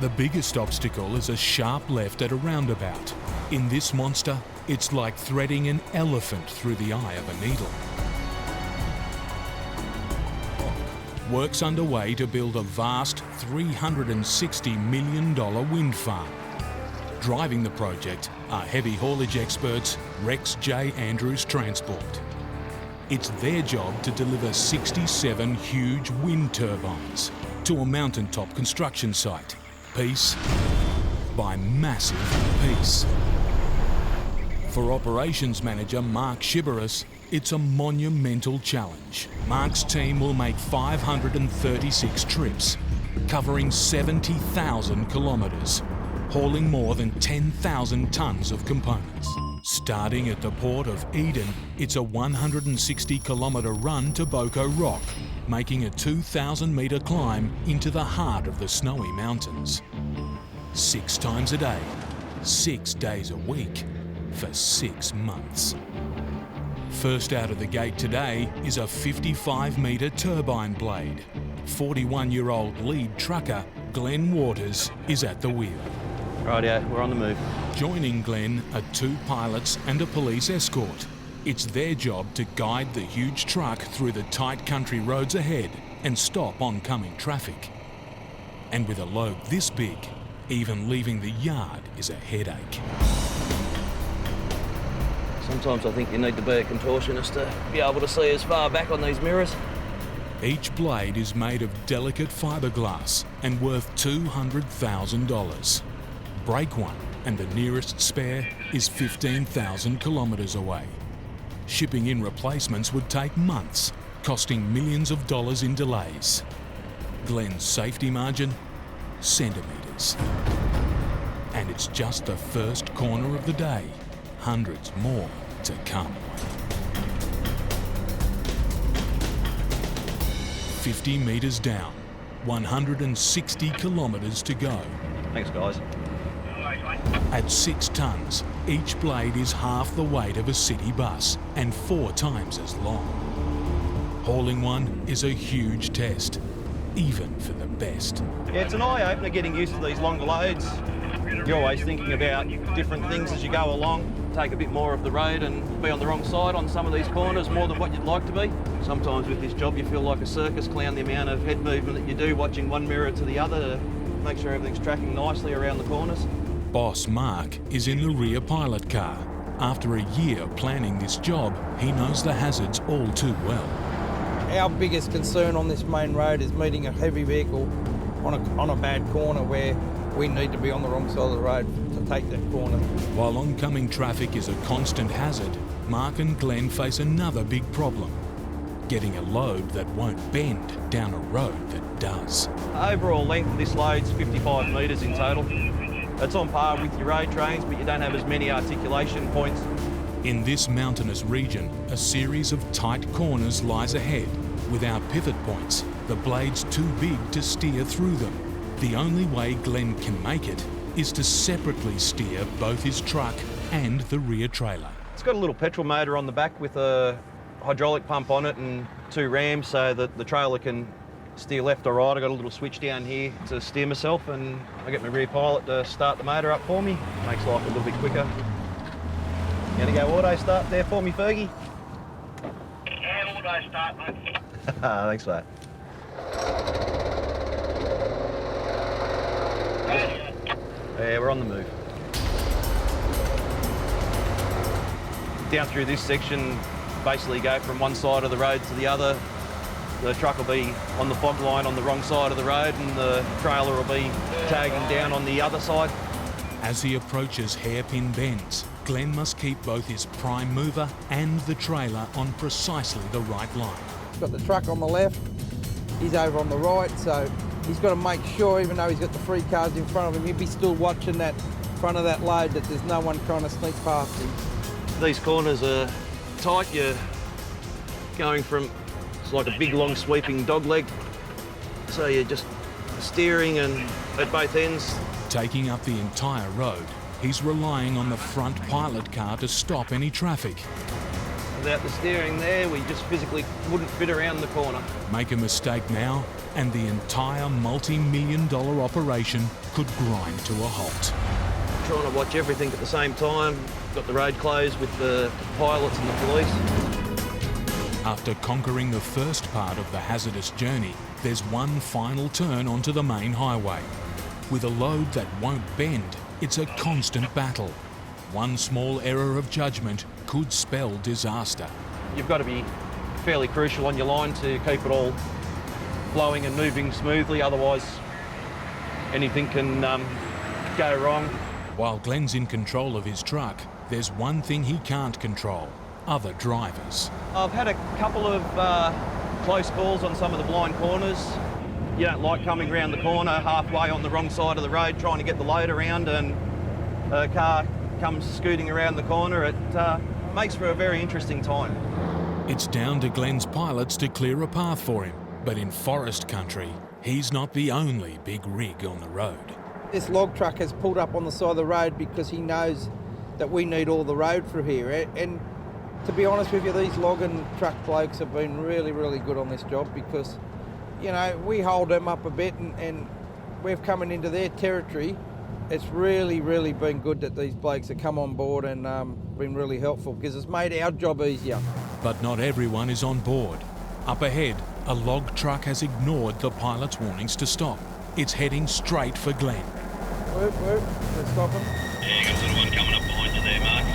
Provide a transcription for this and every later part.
The biggest obstacle is a sharp left at a roundabout. In this monster, it's like threading an elephant through the eye of a needle. Work's underway to build a vast $360 million wind farm. Driving the project are heavy haulage experts Rex J. Andrews Transport. It's their job to deliver 67 huge wind turbines to a mountaintop construction site, piece by massive piece. For Operations Manager Mark Shiberis, it's a monumental challenge. Mark's team will make 536 trips, covering 70,000 kilometres, hauling more than 10,000 tonnes of components. Starting at the port of Eden, it's a 160-kilometre run to Boko Rock, making a 2,000-metre climb into the heart of the snowy mountains. 6 times a day, 6 days a week, for 6 months. First out of the gate today is a 55-metre turbine blade. 41-year-old lead trucker Glenn Waters is at the wheel. Rightio, we're on the move. Joining Glenn are 2 pilots and a police escort. It's their job to guide the huge truck through the tight country roads ahead and stop oncoming traffic. And with a load this big, even leaving the yard is a headache. Sometimes I think you need to be a contortionist to be able to see as far back on these mirrors. Each blade is made of delicate fiberglass and worth $200,000. Break one and the nearest spare is 15,000 kilometres away. Shipping in replacements would take months, costing millions of dollars in delays. Glenn's safety margin? Centimetres. And it's just the first corner of the day. Hundreds more to come. 50 metres down, 160 kilometres to go. Thanks, guys. At 6 tonnes, each blade is half the weight of a city bus and 4 times as long. Hauling one is a huge test, even for the best. Yeah, it's an eye-opener getting used to these longer loads. You're always thinking about different things as you go along. Take a bit more of the road and be on the wrong side on some of these corners more than what you'd like to be. Sometimes with this job you feel like a circus clown, the amount of head movement that you do watching one mirror to the other to make sure everything's tracking nicely around the corners. Boss Mark is in the rear pilot car. After a year planning this job, he knows the hazards all too well. Our biggest concern on this main road is meeting a heavy vehicle on a bad corner where we need to be on the wrong side of the road to take that corner. While oncoming traffic is a constant hazard, Mark and Glenn face another big problem: getting a load that won't bend down a road that does. Overall length of this load's 55 metres in total. That's on par with your road trains, but you don't have as many articulation points. In this mountainous region, a series of tight corners lies ahead. Without pivot points, the blade's too big to steer through them. The only way Glenn can make it is to separately steer both his truck and the rear trailer. It's got a little petrol motor on the back with a hydraulic pump on it and 2 rams so that the trailer can steer left or right. I've got a little switch down here to steer myself, and I get my rear pilot to start the motor up for me. Makes life a little bit quicker. Gonna go auto start there for me, Fergie? Yeah, auto start, mate. Thanks, mate. Yeah, we're on the move. Down through this section, basically go from one side of the road to the other. The truck will be on the fog line on the wrong side of the road and the trailer will be tagging down on the other side. As he approaches hairpin bends, Glenn must keep both his prime mover and the trailer on precisely the right line. Got the truck on the left, he's over on the right, so he's got to make sure, even though he's got the 3 cars in front of him, he'll be still watching that front of that load, that there's no one trying to sneak past him. These corners are tight. You're going from, it's like a big long sweeping dog leg. So you're just steering and at both ends. Taking up the entire road, he's relying on the front pilot car to stop any traffic. Without the steering there, we just physically wouldn't fit around the corner. Make a mistake now, and the entire multi-million-dollar operation could grind to a halt. Trying to watch everything at the same time. Got the road closed with the pilots and the police. After conquering the first part of the hazardous journey, there's one final turn onto the main highway. With a load that won't bend, it's a constant battle. One small error of judgment could spell disaster. You've got to be fairly crucial on your line to keep it all flowing and moving smoothly, otherwise anything can go wrong. While Glenn's in control of his truck, there's one thing he can't control: other drivers. I've had a couple of close calls on some of the blind corners. You don't like coming around the corner halfway on the wrong side of the road trying to get the load around, and a car comes scooting around the corner. It makes for a very interesting time. It's down to Glenn's pilots to clear a path for him, but in forest country, he's not the only big rig on the road. This log truck has pulled up on the side of the road because he knows that we need all the road through here. And to be honest with you, these logging truck blokes have been really, really good on this job because, you know, we hold them up a bit and we've coming into their territory. It's really, really been good that these blokes have come on board and been really helpful because it's made our job easier. But not everyone is on board. Up ahead, a log truck has ignored the pilot's warnings to stop. It's heading straight for Glenn. Whoop, whoop, let's stop him. Yeah, you got a little one coming up behind you there, Mark.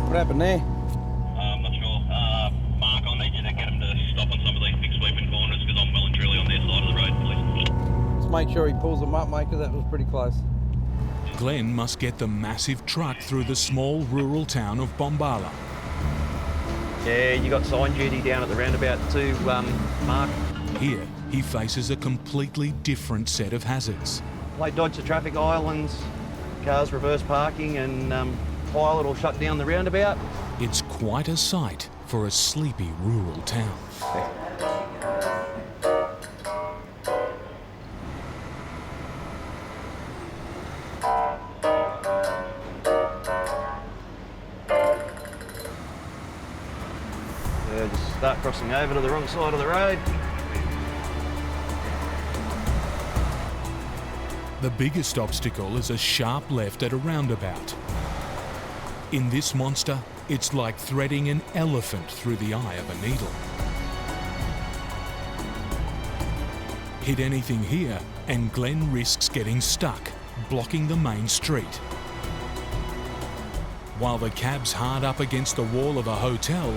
What happened there? I'm not sure. Mark, I'll need you to get him to stop on some of these big sweeping corners because I'm well and truly on their side of the road, please. Let's make sure he pulls them up, mate, because that was pretty close. Glenn must get the massive truck through the small rural town of Bombala. Yeah, you got sign duty down at the roundabout too, Mark. Here, he faces a completely different set of hazards. Play dodge the traffic islands, cars reverse parking, and pilot will shut down the roundabout. It's quite a sight for a sleepy rural town. Yeah, just start crossing over to the wrong side of the road. The biggest obstacle is a sharp left at a roundabout. In this monster, it's like threading an elephant through the eye of a needle. Hit anything here, and Glenn risks getting stuck, blocking the main street. While the cab's hard up against the wall of a hotel,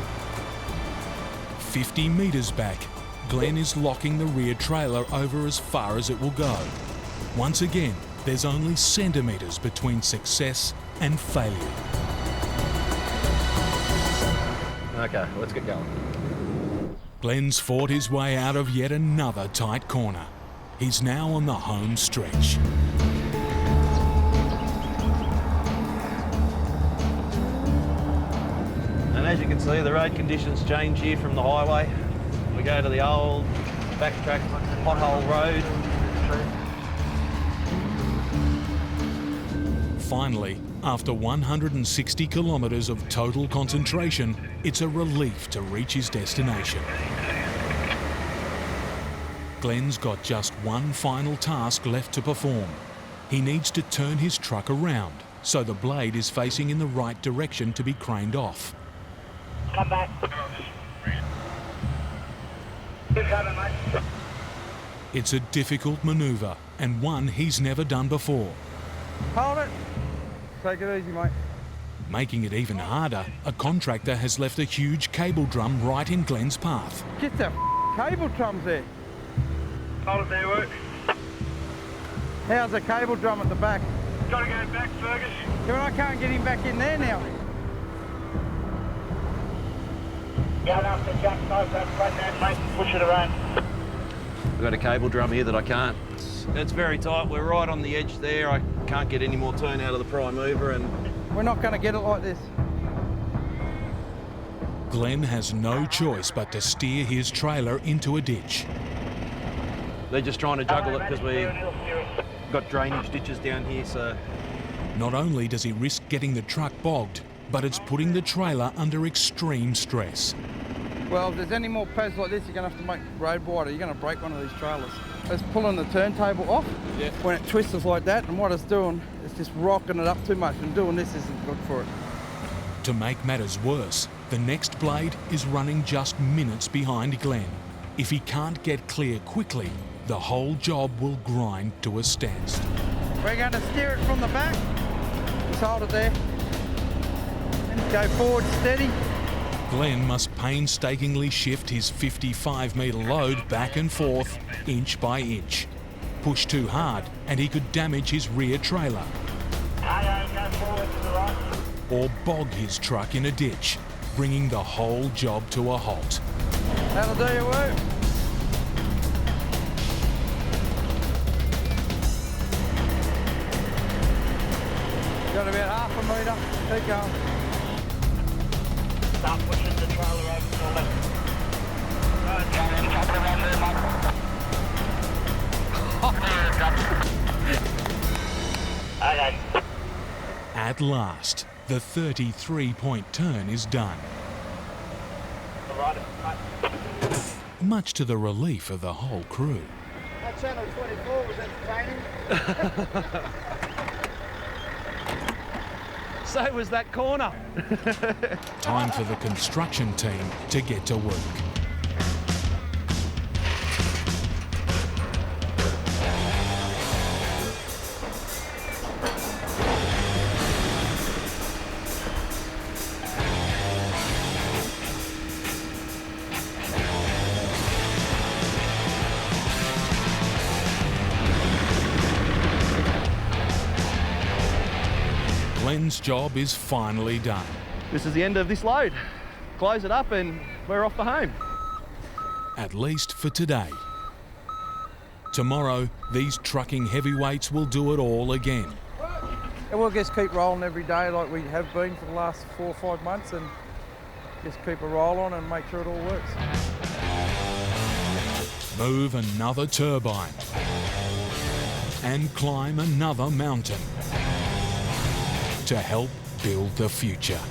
50 metres back, Glenn is locking the rear trailer over as far as it will go. Once again, there's only centimetres between success and failure. Okay, let's get going. Glenn's fought his way out of yet another tight corner. He's now on the home stretch. And as you can see, the road conditions change here from the highway. We go to the old backtrack pothole road. Finally, after 160 kilometres of total concentration, it's a relief to reach his destination. Glenn's got just one final task left to perform. He needs to turn his truck around so the blade is facing in the right direction to be craned off. Come back. Keep coming, mate. It's a difficult manoeuvre and one he's never done before. Hold it. Take it easy, mate. Making it even harder, a contractor has left a huge cable drum right in Glenn's path. Get the cable drums there. Hold it there, work. How's the cable drum at the back? Gotta go back, Fergus. Yeah, but I can't get him back in there now. Going up the jack side, that front end, mate, and push it around. We've got a cable drum here that I can't. It's very tight. We're right on the edge there. I can't get any more turn out of the prime mover, and We're not going to get it like this. Glenn has no choice but to steer his trailer into a ditch. They're just trying to juggle it because we've got drainage ditches down here, so... Not only does he risk getting the truck bogged, but it's putting the trailer under extreme stress. Well, if there's any more pads like this, you're going to have to make road wider. You're going to break one of these trailers. It's pulling the turntable off when it twists like that, and what it's doing is just rocking it up too much, and doing this isn't good for it. To make matters worse, the next blade is running just minutes behind Glenn. If he can't get clear quickly, the whole job will grind to a standstill. We're going to steer it from the back. Just hold it there. And go forward steady. Glenn must painstakingly shift his 55-metre load back and forth, inch by inch. Push too hard and he could damage his rear trailer. Go forward to the right. Or bog his truck in a ditch, bringing the whole job to a halt. That'll do your work. Got about half a metre. Keep going. Start pushing the trailer over to the left. Okay. At last, the 33-point turn is done. Right. Much to the relief of the whole crew. That channel 24 was entertaining. So was that corner. Time for the construction team to get to work. Glenn's job is finally done. This is the end of this load. Close it up and we're off for home. At least for today. Tomorrow, these trucking heavyweights will do it all again. And we'll just keep rolling every day like we have been for the last 4 or 5 months, and just keep a roll on and make sure it all works. Move another turbine. And climb another mountain. To help build the future.